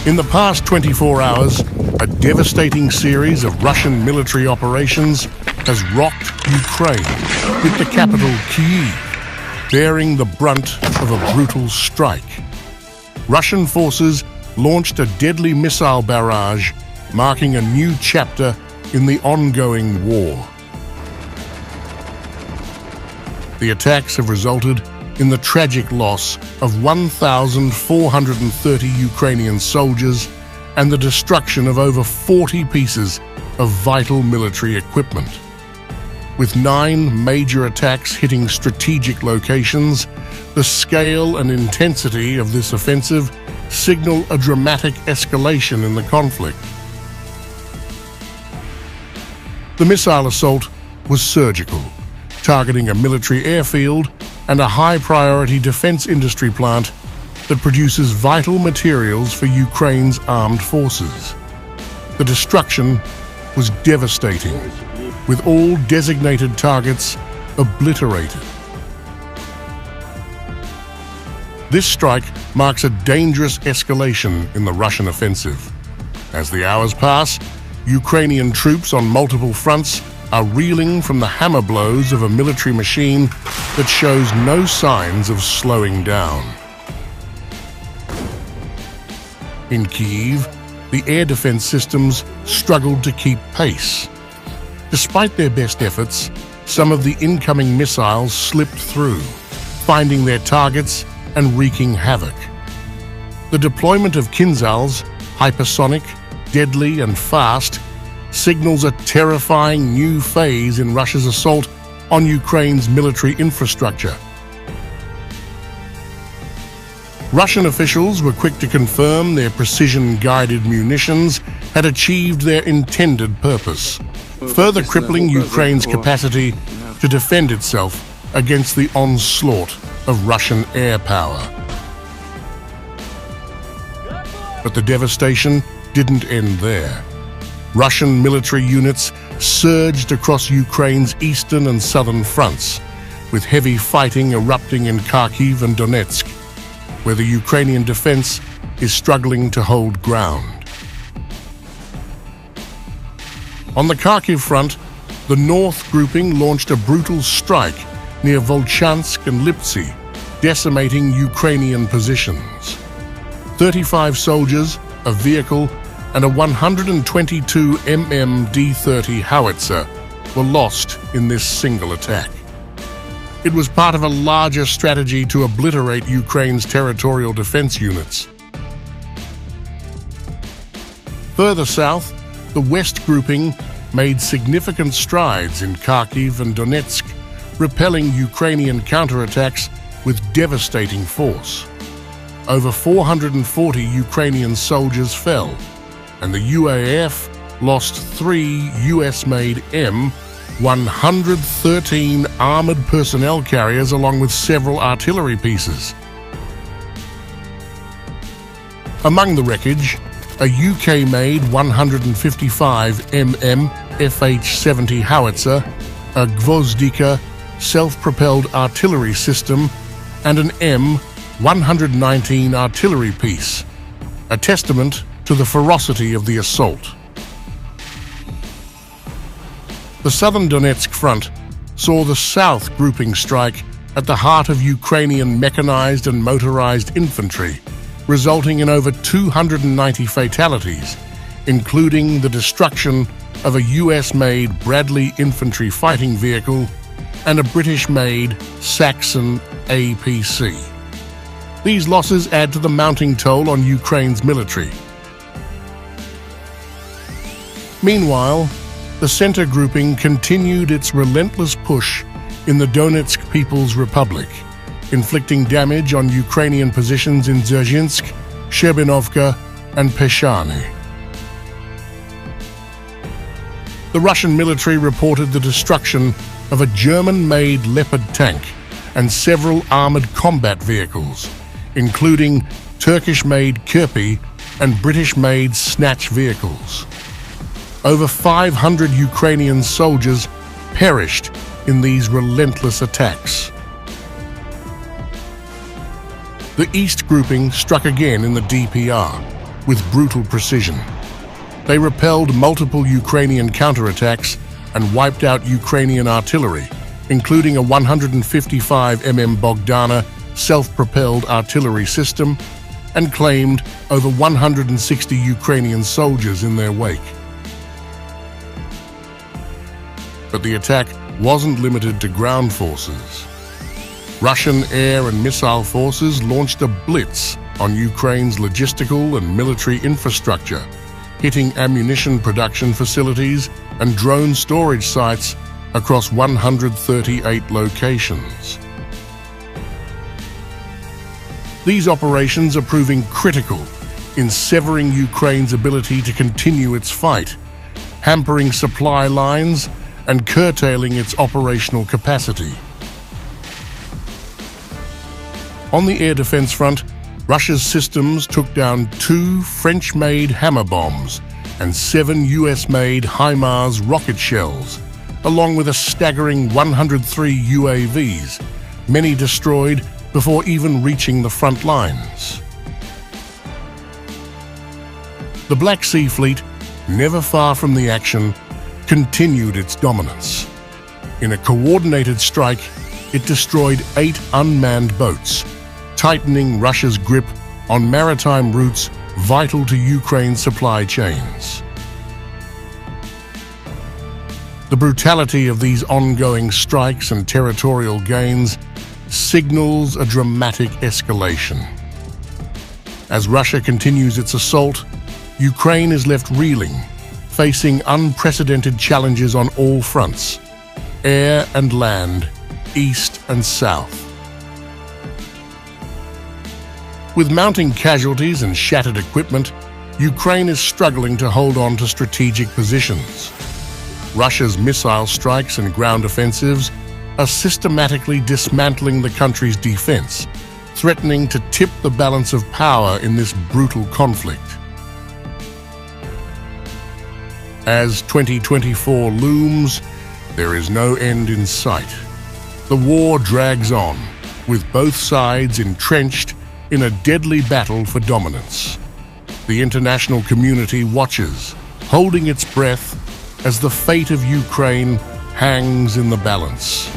In the past 24 hours, a devastating series of Russian military operations has rocked Ukraine, with the capital Kyiv bearing the brunt of a brutal strike. Russian forces launched a deadly missile barrage, marking a new chapter in the ongoing war. The attacks have resulted in the tragic loss of 1,430 Ukrainian soldiers and the destruction of over 40 pieces of vital military equipment. With 9 major attacks hitting strategic locations, the scale and intensity of this offensive signal a dramatic escalation in the conflict. The missile assault was surgical, targeting a military airfield and a high-priority defense industry plant that produces vital materials for Ukraine's armed forces. The destruction was devastating, with all designated targets obliterated. This strike marks a dangerous escalation in the Russian offensive. As the hours pass, Ukrainian troops on multiple fronts are reeling from the hammer blows of a military machine that shows no signs of slowing down. In Kyiv, the air defense systems struggled to keep pace. Despite their best efforts, some of the incoming missiles slipped through, finding their targets and wreaking havoc. The deployment of Kinzhal's hypersonic, deadly and fast signals a terrifying new phase in Russia's assault on Ukraine's military infrastructure. Russian officials were quick to confirm their precision-guided munitions had achieved their intended purpose, further crippling Ukraine's capacity to defend itself against the onslaught of Russian air power. But the devastation didn't end there. Russian military units surged across Ukraine's eastern and southern fronts, with heavy fighting erupting in Kyiv and Donetsk, where the Ukrainian defense is struggling to hold ground. On the Kyiv front, the North grouping launched a brutal strike near Volchansk and Lipsy, decimating Ukrainian positions. 35 soldiers, a vehicle, and a 122 mm D-30 howitzer were lost in this single attack. It was part of a larger strategy to obliterate Ukraine's territorial defense units. Further south, the West grouping made significant strides in Kyiv and Donetsk, repelling Ukrainian counterattacks with devastating force. Over 440 Ukrainian soldiers fell, and the UAF lost 3 US-made M113 armored personnel carriers along with several artillery pieces. Among the wreckage, a UK-made 155 mm FH-70 howitzer, a Gvozdika self-propelled artillery system, and an M119 artillery piece, a testament to the ferocity of the assault. The southern Donetsk front saw the South grouping strike at the heart of Ukrainian mechanized and motorized infantry, resulting in over 290 fatalities, including the destruction of a US-made Bradley infantry fighting vehicle and a British-made Saxon APC. These losses add to the mounting toll on Ukraine's military. Meanwhile, the center grouping continued its relentless push in the Donetsk People's Republic, inflicting damage on Ukrainian positions in Dzerzhinsk, Shcherbanovka, and Peshany. The Russian military reported the destruction of a German-made Leopard tank and several armored combat vehicles, including Turkish-made Kirpi and British-made Snatch vehicles. Over 500 Ukrainian soldiers perished in these relentless attacks. The East grouping struck again in the DPR, with brutal precision. They repelled multiple Ukrainian counterattacks and wiped out Ukrainian artillery, including a 155 mm Bogdana self-propelled artillery system, and claimed over 160 Ukrainian soldiers in their wake. But the attack wasn't limited to ground forces. Russian air and missile forces launched a blitz on Ukraine's logistical and military infrastructure, hitting ammunition production facilities and drone storage sites across 138 locations. These operations are proving critical in severing Ukraine's ability to continue its fight, hampering supply lines and curtailing its operational capacity. On the air defense front, Russia's systems took down 2 French-made hammer bombs and 7 US-made HIMARS rocket shells, along with a staggering 103 UAVs, many destroyed before even reaching the front lines. The Black Sea Fleet, never far from the action, continued its dominance. In a coordinated strike, it destroyed 8 unmanned boats, tightening Russia's grip on maritime routes vital to Ukraine's supply chains. The brutality of these ongoing strikes and territorial gains signals a dramatic escalation. As Russia continues its assault, Ukraine is left reeling, facing unprecedented challenges on all fronts, air and land, east and south. With mounting casualties and shattered equipment, Ukraine is struggling to hold on to strategic positions. Russia's missile strikes and ground offensives are systematically dismantling the country's defense, threatening to tip the balance of power in this brutal conflict. As 2024 looms, there is no end in sight. The war drags on, with both sides entrenched in a deadly battle for dominance. The international community watches, holding its breath, as the fate of Ukraine hangs in the balance.